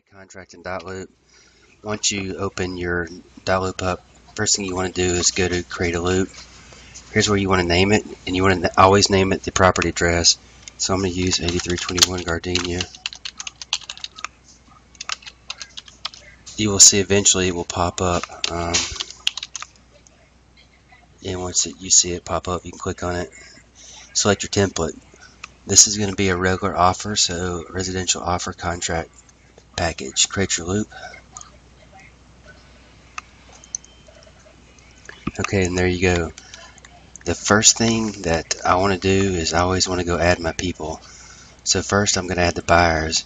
a contract in Dotloop. Once you open your Dotloop up, first thing you want to do is go to create a loop. Here's where you want to name it, and you want to always name it the property address. So I'm going to use 8321 Gardenia. You will see eventually it will pop up, and once you see it pop up, you can click on it. Select your template. This is going to be a regular offer, so residential offer contract package. Create your loop. Okay, and there you go. The first thing that I want to do is I always want to go add my people. So first I'm going to add the buyers.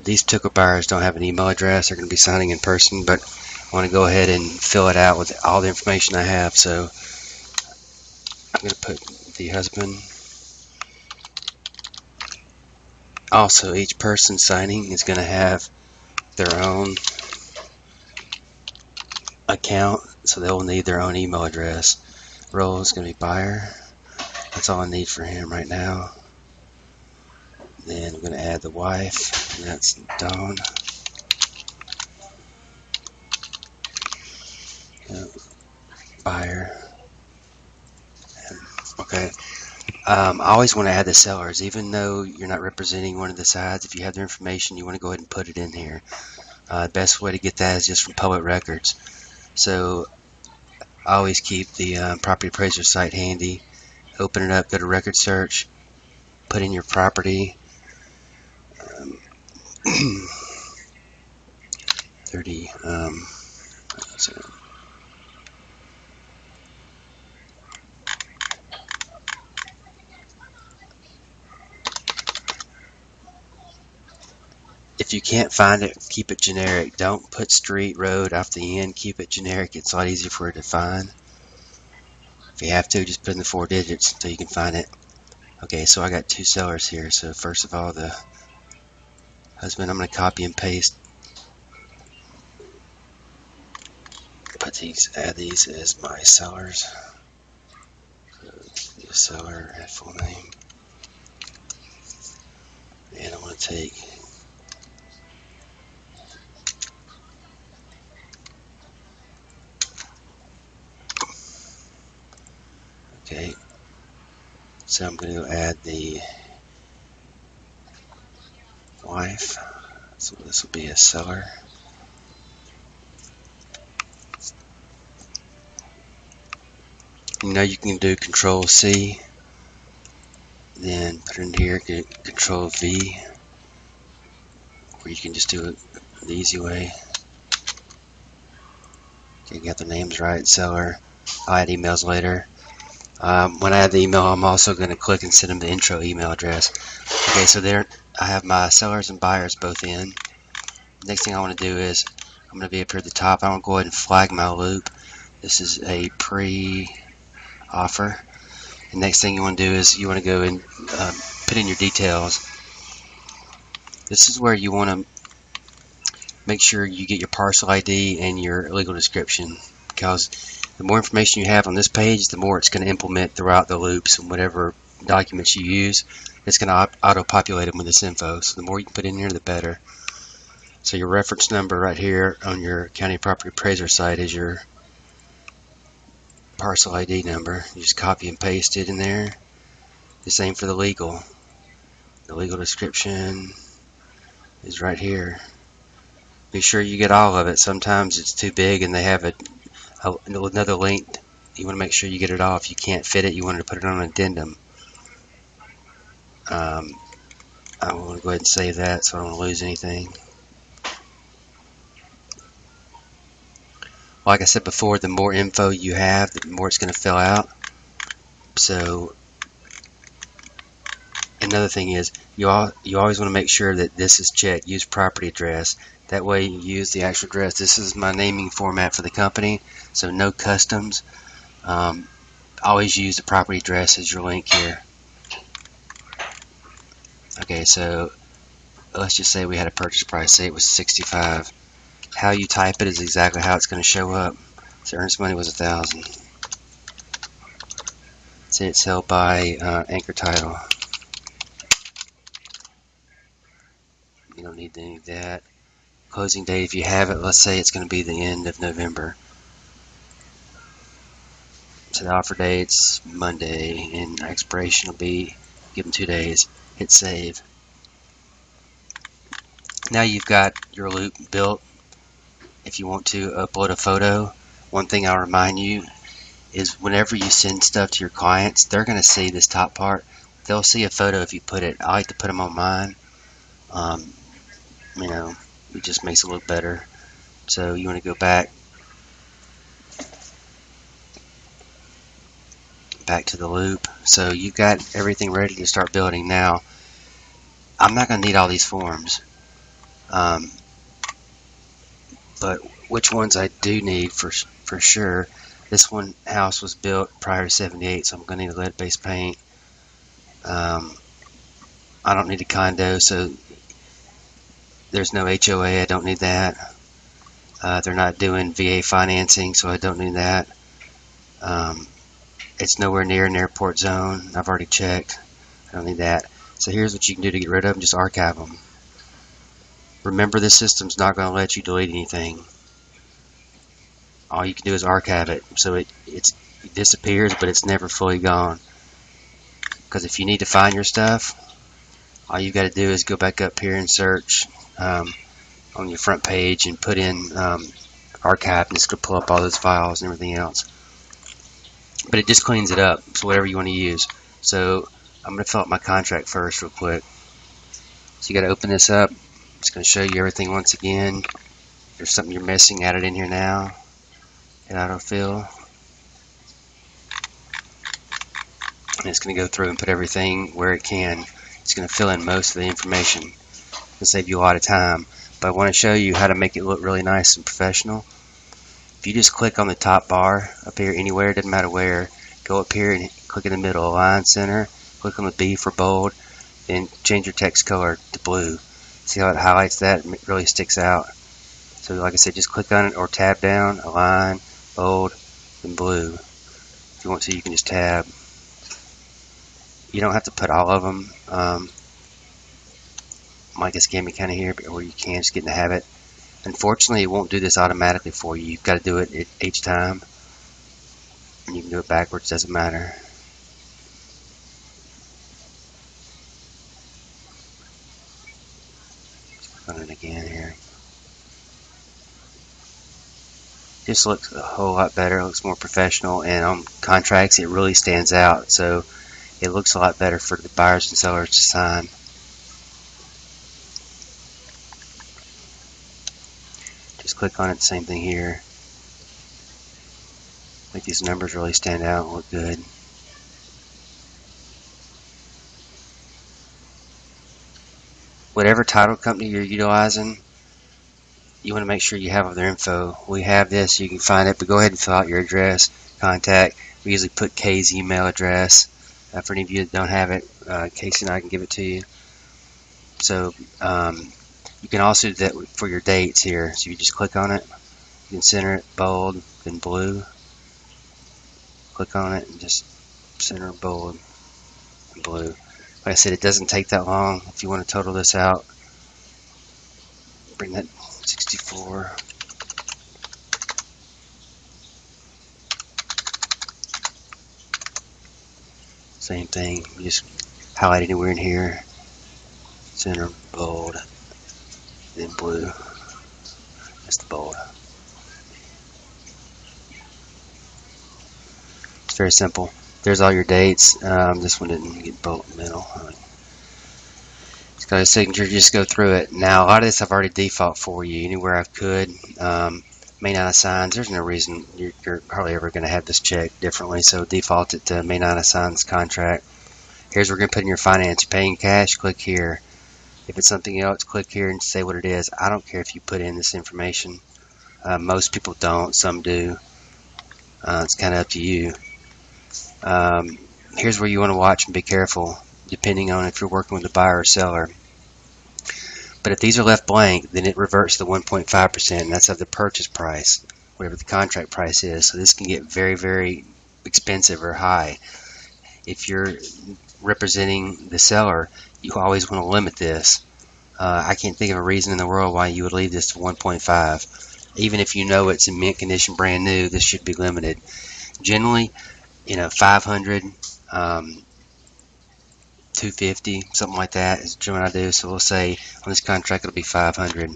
These particular buyers don't have an email address. They're going to be signing in person, but I want to go ahead and fill it out with all the information I have. So I'm going to put the husband. Also, each person signing is going to have their own account, so they'll need their own email address. Role is going to be buyer. That's all I need for him right now. Then I'm going to add the wife, and that's Dawn. Buyer. Okay. I always want to add the sellers, even though you're not representing one of the sides. If you have their information, you want to go ahead and put it in here. The best way to get that is just from public records. So I always keep the property appraiser site handy. Open it up, go to record search, put in your property. 30. If you can't find it, keep it generic. Don't put street, road off the end. Keep it generic. It's a lot easier for it to find. If you have to, just put in the 4 digits until you can find it. Okay, so I got 2 sellers here. So first of all, the husband, I'm going to copy and paste. Add these as my sellers. So the seller, add full name. And I want to take okay. So I'm going to go add the wife. So this will be a seller. You know, you can do Control C, then put it in here, get Control V, or you can just do it the easy way. Okay, got the names right, seller. I'll add emails later. When I add the email, I'm also going to click and send them the intro email address. Okay, so there I have my sellers and buyers both in. Next thing I want to do is I'm going to be up here at the top. I want to go ahead and flag my loop. This is a pre-offer. The next thing you want to do is you want to go and put in your details. This is where you want to make sure you get your parcel ID and your legal description, because the more information you have on this page, the more it's going to implement throughout the loops and whatever documents you use. It's going to auto-populate them with this info. So the more you can put in here, the better. So your reference number right here on your county property appraiser site is your parcel ID number. You just copy and paste it in there. The same for the legal. The legal description is right here. Be sure you get all of it. Sometimes it's too big and they have another link. You want to make sure you get it all. If you can't fit it, you want to put it on an addendum. I want to go ahead and save that so I don't want to lose anything. Like I said before, the more info you have, the more it's going to fill out. So another thing is you always want to make sure that this is checked. Use property address. That way you use the actual address. This is my naming format for the company, so no customs. Always use the property address as your link here. Okay, so let's just say we had a purchase price. Say it was $65. How you type it is exactly how it's going to show up. So earnest money was $1,000. Say it's held by Anchor Title. You don't need any of that. closing date, if you have it, let's say it's going to be the end of November. So the offer date's Monday, and expiration will be, give them 2 days. Hit save. Now you've got your loop built. If you want to upload a photo, one thing I'll remind you is whenever you send stuff to your clients, they're going to see this top part. They'll see a photo if you put it. I like to put them on mine. You know, it just makes it look better. So you want to go back to the loop. So you've got everything ready to start building. Now, I'm not going to need all these forms, but which ones I do need for sure. This house was built prior to 78, so I'm going to need a lead-based paint. I don't need a condo, so there's no HOA. I don't need that. They're not doing VA financing, so I don't need that. It's nowhere near an airport zone. I've already checked. I don't need that. So here's what you can do to get rid of them. Just archive them. Remember, this system's not going to let you delete anything. All you can do is archive it, so it disappears, but it's never fully gone. Because if you need to find your stuff, all you've got to do is go back up here and search on your front page and put in archive, and it's going to pull up all those files and everything else. But it just cleans it up, so whatever you want to use. So I'm going to fill out my contract first real quick. So you got to open this up. It's going to show you everything once again. If there's something you're missing, add it in here now. Hit autofill. And it's going to go through and put everything where it can. It's going to fill in most of the information. It'll save you a lot of time. But I want to show you how to make it look really nice and professional. If you just click on the top bar up here anywhere, it doesn't matter where, go up here and click in the middle, align center, click on the B for bold, then change your text color to blue. See how it highlights that? It really sticks out. So like I said, just click on it or tab down, align, bold, then blue. If you want to, you can just tab. You don't have to put all of them. Like it's gaming kind of here, or you can just get in the habit. Unfortunately, it won't do this automatically for you. You've got to do it each time. And you can do it backwards, doesn't matter. Run it again here. Just looks a whole lot better. It looks more professional, and on contracts it really stands out. So it looks a lot better for the buyers and sellers to sign. Just click on it, same thing here. Make these numbers really stand out and look good. Whatever title company you're utilizing, you want to make sure you have their info. We have this, you can find it, but go ahead and fill out your address, contact. We usually put Kay's email address. For any of you that don't have it, Casey and I can give it to you. So you can also do that for your dates here. So you just click on it, you can center it, bold, then blue. Click on it and just center, bold, and blue. Like I said, it doesn't take that long. If you want to total this out, bring that 64. Same thing. You just highlight anywhere in here. Center, bold, then blue. That's the bold. It's very simple. There's all your dates. This one didn't get bold in the middle. It's got a signature. Just go through it. Now, a lot of this I've already default for you. Anywhere I could. May not assign. There's no reason you're hardly ever going to have this checked differently. So default it to may not assign contract. Here's where we're going to put in your finance. You're paying cash. Click here. If it's something else, click here and say what it is. I don't care if you put in this information. Most people don't. Some do. It's kind of up to you. Here's where you want to watch and be careful, depending on if you're working with a buyer or seller. But if these are left blank, then it reverts to 1.5%, and that's of the purchase price, whatever the contract price is. So this can get very, very expensive or high. If you're representing the seller, you always want to limit this. I can't think of a reason in the world why you would leave this to 1.5. Even if you know it's in mint condition, brand new, this should be limited. Generally, 500, 250, something like that is generally what I do. So we'll say on this contract it'll be 500.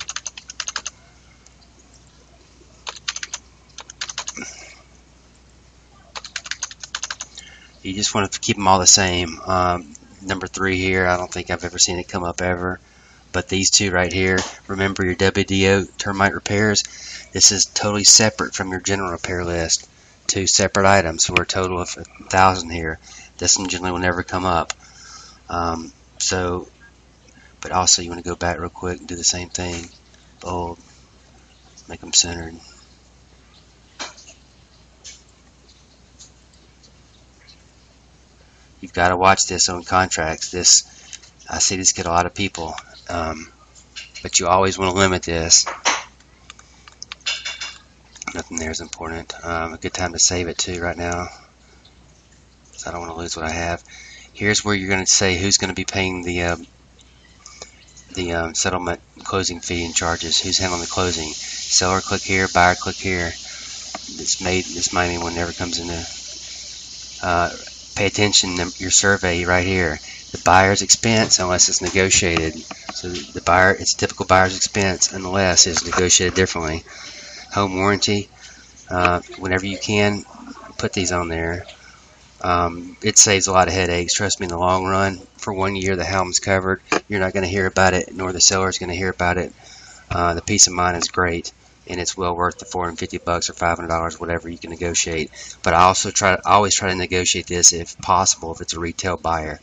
You just want to keep them all the same. Number 3 here, I don't think I've ever seen it come up ever. But these two right here, remember your WDO termite repairs, this is totally separate from your general repair list. 2 separate items, so we're a total of 1,000 here. This one generally will never come up. But also you want to go back real quick and do the same thing. Bold, make them centered. You've got to watch this on contracts. I see this get a lot of people, but you always want to limit this. Nothing there is important. A good time to save it too right now, so I don't want to lose what I have. Here's where you're going to say who's going to be paying the settlement closing fee and charges. Who's handling the closing? Seller click here, buyer click here. This might one never comes into. Pay attention to your survey right here. The buyer's expense, unless it's negotiated. So the buyer, it's typical buyer's expense unless it's negotiated differently. Home warranty. Whenever you can, put these on there. It saves a lot of headaches. Trust me, in the long run, for 1 year the home's covered. You're not going to hear about it, nor the seller's going to hear about it. The peace of mind is great, and it's well worth the $450 or $500, whatever you can negotiate. But I also always try to negotiate this if possible, if it's a retail buyer.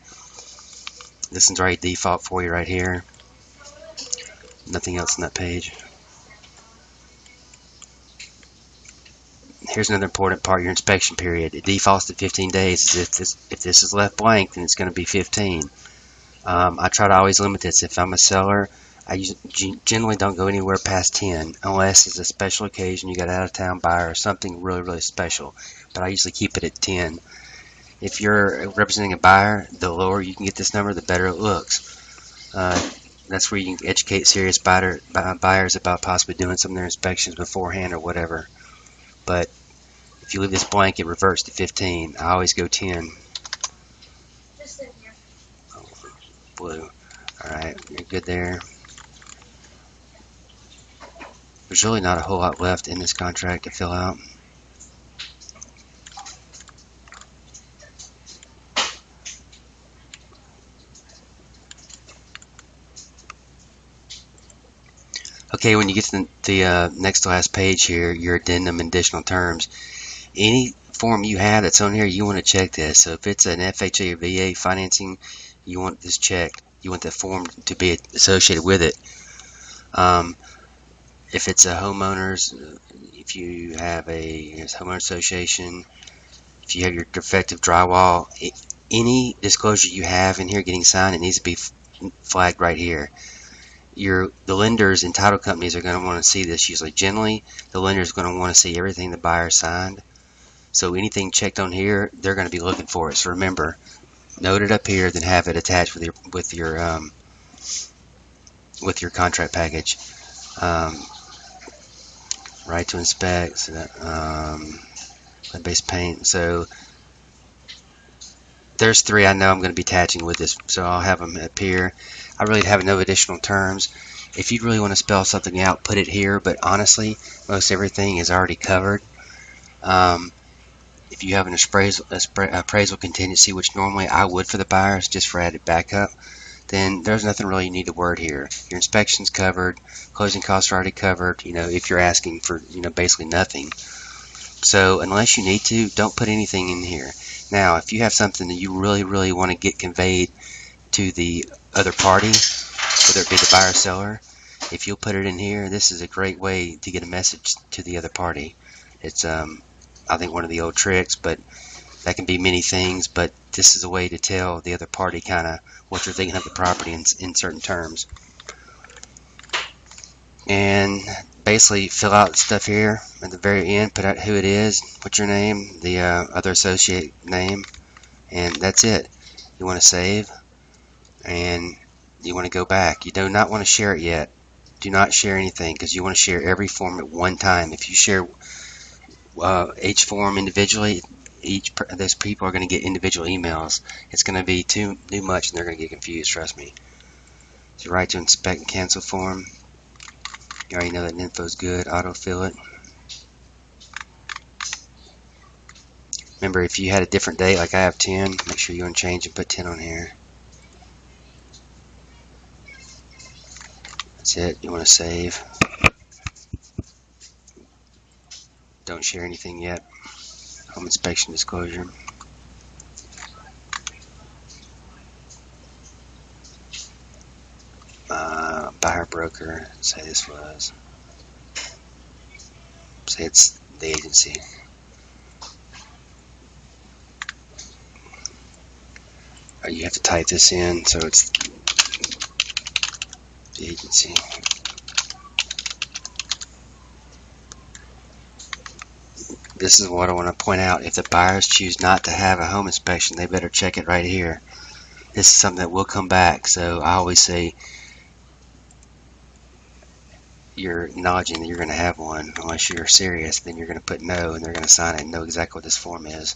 This one's already default for you right here. Nothing else on that page. Here's another important part, your inspection period. It defaults to 15 days. If this is left blank, then it's going to be 15. I try to always limit this. If I'm a seller, I generally don't go anywhere past 10 unless it's a special occasion, you got an out-of-town buyer or something really, really special. But I usually keep it at 10. If you're representing a buyer, the lower you can get this number, the better it looks. That's where you can educate serious buyers about possibly doing some of their inspections beforehand or whatever. But if you leave this blank, it reverts to 15. I always go 10. Just in here. Oh, blue. Alright, you're good there. There's really not a whole lot left in this contract to fill out. Okay, when you get to the next to last page here, your addendum and additional terms. Any form you have that's on here, you want to check this. So if it's an FHA or VA financing, you want this checked. You want the form to be associated with it. If it's a homeowner's, if you have a homeowner association, if you have your defective drywall, any disclosure you have in here getting signed, it needs to be flagged right here. The lenders and title companies are going to want to see this usually. Generally, the lender is going to want to see everything the buyer signed. So anything checked on here, they're going to be looking for it. So remember, note it up here, then have it attached with your contract package. Right to inspect, so that, base paint. So there's 3 I know I'm going to be attaching with this, so I'll have them up here. I really have no additional terms. If you really want to spell something out, put it here, but honestly, most everything is already covered. If you have an appraisal contingency, which normally I would for the buyers, just for added backup, then there's nothing really you need to word here. Your inspection's covered, closing costs are already covered, if you're asking for, basically nothing. So unless you need to, don't put anything in here. Now, if you have something that you really, really want to get conveyed to the other party, whether it be the buyer or seller, if you'll put it in here, this is a great way to get a message to the other party. It's, I think, one of the old tricks, but that can be many things, but this is a way to tell the other party kind of what you're thinking of the property in certain terms. And basically fill out stuff here at the very end, put out who it is, put your name, the other associate name, and that's it. You want to save, and you want to go back. You do not want to share it yet. Do not share anything, because you want to share every form at one time. If you share each form individually, those people are going to get individual emails. It's going to be too much, and they're going to get confused. Trust me. So right to inspect and cancel form. You already know that info is good. Autofill it. Remember, if you had a different date, like I have 10, make sure you want to change and put 10 on here. That's it. You want to save. Don't share anything yet. Home inspection disclosure. Buyer broker. Say this was. Say it's the agency. You have to type this in, so it's the agency. This is what I want to point out. If the buyers choose not to have a home inspection, they better check it right here. This is something that will come back, so I always say you're acknowledging that you're going to have one. Unless you're serious, then you're going to put no, and they're going to sign it and know exactly what this form is.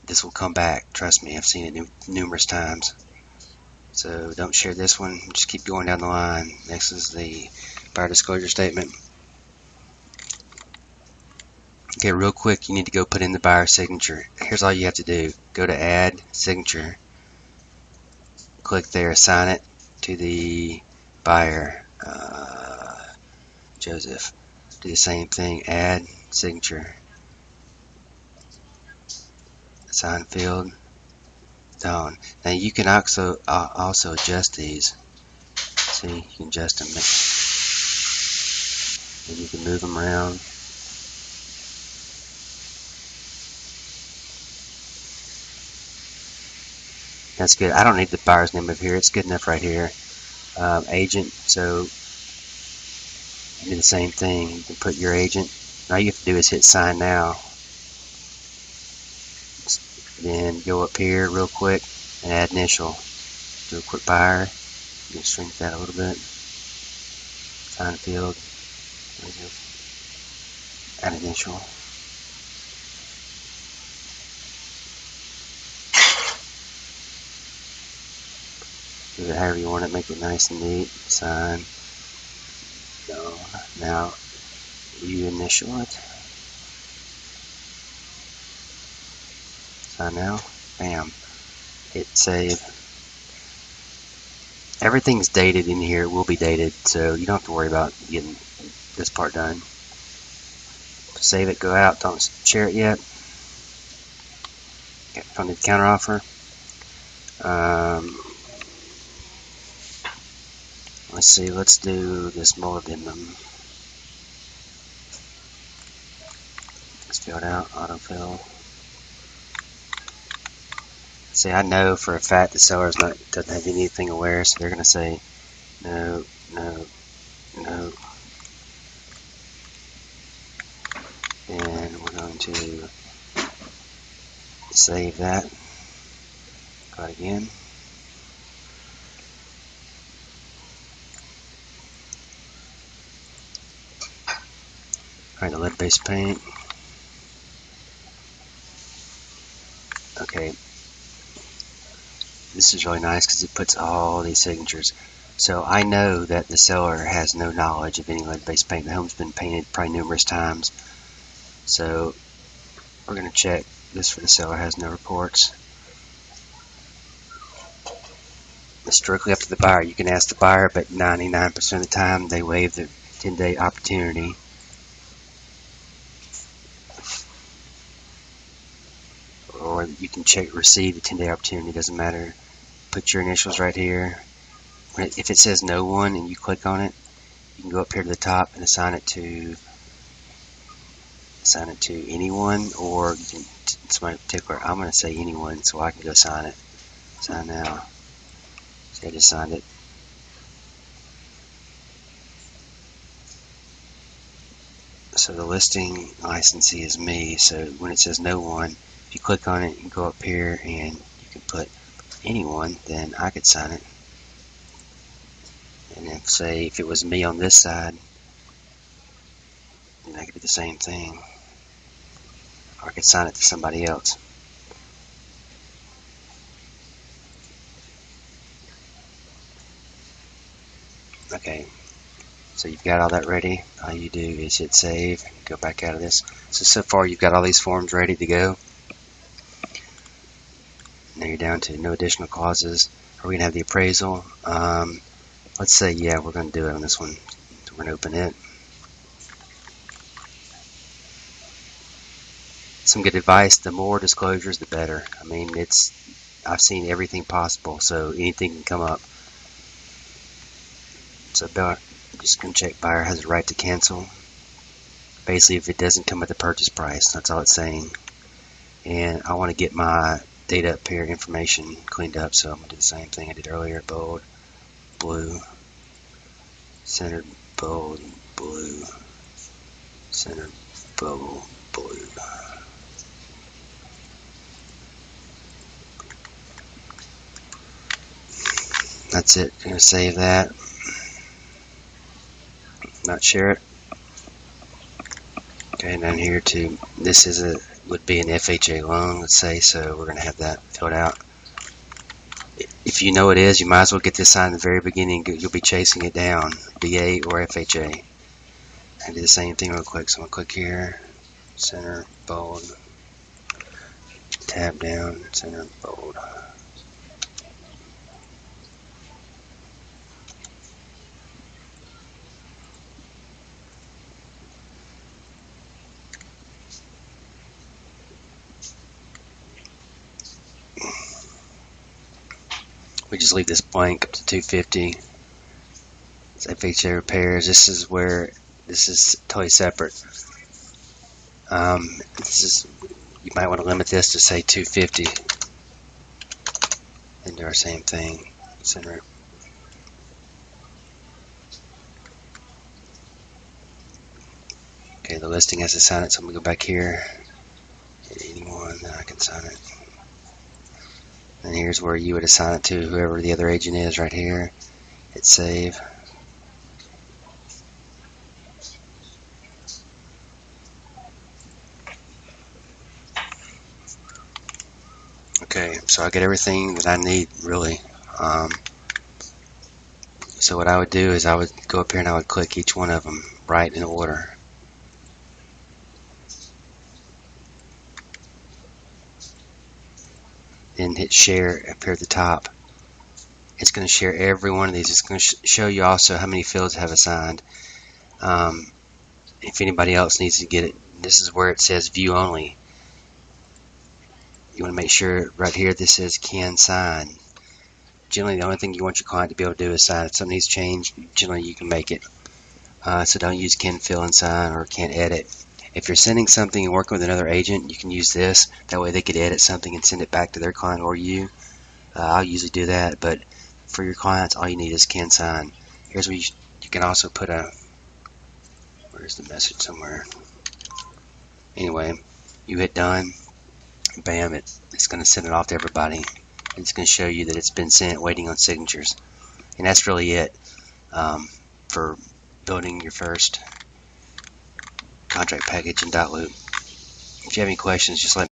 This will come back. Trust me, I've seen it numerous times. So don't share this one. Just keep going down the line. Next is the buyer disclosure statement. Okay, real quick, you need to go put in the buyer signature. Here's all you have to do. Go to add signature. Click there, assign it to the buyer, Joseph. Do the same thing, add signature. Assign field, done. Now you can also adjust these. See, you can adjust them. And you can move them around. That's good. I don't need the buyer's name up here. It's good enough right here. Agent, so you do the same thing. You can put your agent. All you have to do is hit sign now. Then go up here real quick and add initial. Do a quick buyer. You can shrink that a little bit. Sign field. Add initial. Do it however you want it. Make it nice and neat. Sign. No. Now you initial it. Sign now. Bam. Hit save. Everything's dated in here. It will be dated, so you don't have to worry about getting this part done. Save it. Go out. Don't share it yet. Don't need counter offer. Let's see, let's do this small addendum. Let's fill it out, autofill. See, I know for a fact the seller doesn't have anything aware, so they're going to say no, no, no. And we're going to save that. Go out again. Alright, the lead-based paint. Okay. This is really nice because it puts all these signatures. So I know that the seller has no knowledge of any lead-based paint. The home's been painted probably numerous times. So we're going to check this for the seller has no reports. It's strictly up to the buyer. You can ask the buyer, but 99% of the time they waive the 10-day opportunity. Or you can check receive the 10-day opportunity. Doesn't matter. Put your initials right here. If it says no one and you click on it, you can go up here to the top and assign it to anyone, or you can somebody particular. I'm going to say anyone, so I can go sign it. Sign now. See, I just signed it. So the listing licensee is me. So when it says no one, if you click on it, you can go up here and you can put anyone. Then I could sign it. And if, say, if it was me on this side, then I could do the same thing. Or I could sign it to somebody else. Okay, so you've got all that ready. All you do is hit save, go back out of this. So far you've got all these forms ready to go. Now you're down to no additional clauses. Are we going to have the appraisal? Let's say, yeah, we're going to do it on this one. So we're going to open it. Some good advice: the more disclosures, the better. I mean, I've seen everything possible, so anything can come up. So just going to check buyer has a right to cancel. Basically, if it doesn't come at the purchase price, that's all it's saying. And I want to get my data up here, information cleaned up, so I'm going to do the same thing I did earlier. Bold, blue, centered, bold, blue, centered, bold, blue. That's it. I'm going to save that. Not share it. Okay, down here to this would be an FHA loan, let's say, so we're going to have that filled out. If you know it is, you might as well get this signed at the very beginning. You'll be chasing it down, VA or FHA. And do the same thing real quick. So I'm going to click here, center, bold, tab down, center, bold. We just leave this blank up to 250. It's FHA repairs. This is totally separate. You might want to limit this to say 250. And do our same thing. Center. Okay, the listing has to sign it, so I'm going to go back here. Hit anyone, then I can sign it. And here's where you would assign it to whoever the other agent is, right here. Hit save. Okay, so I get everything that I need, really. So what I would do is I would go up here and I would click each one of them right in order. Then hit share up here at the top. It's going to share every one of these. It's going to show you also how many fields have assigned. If anybody else needs to get it, this is where it says view only. You want to make sure right here this says can sign. Generally, the only thing you want your client to be able to do is sign. If something needs changed, generally you can make it. So don't use can fill and sign or can edit. If you're sending something and working with another agent, you can use this. That way they could edit something and send it back to their client or you. I'll usually do that, but for your clients, all you need is can sign. Here's where you can also put where's the message somewhere? Anyway, you hit done. Bam, it's going to send it off to everybody. It's going to show you that it's been sent, waiting on signatures. And that's really it for building your first contract package in Dotloop. If you have any questions, just let me know.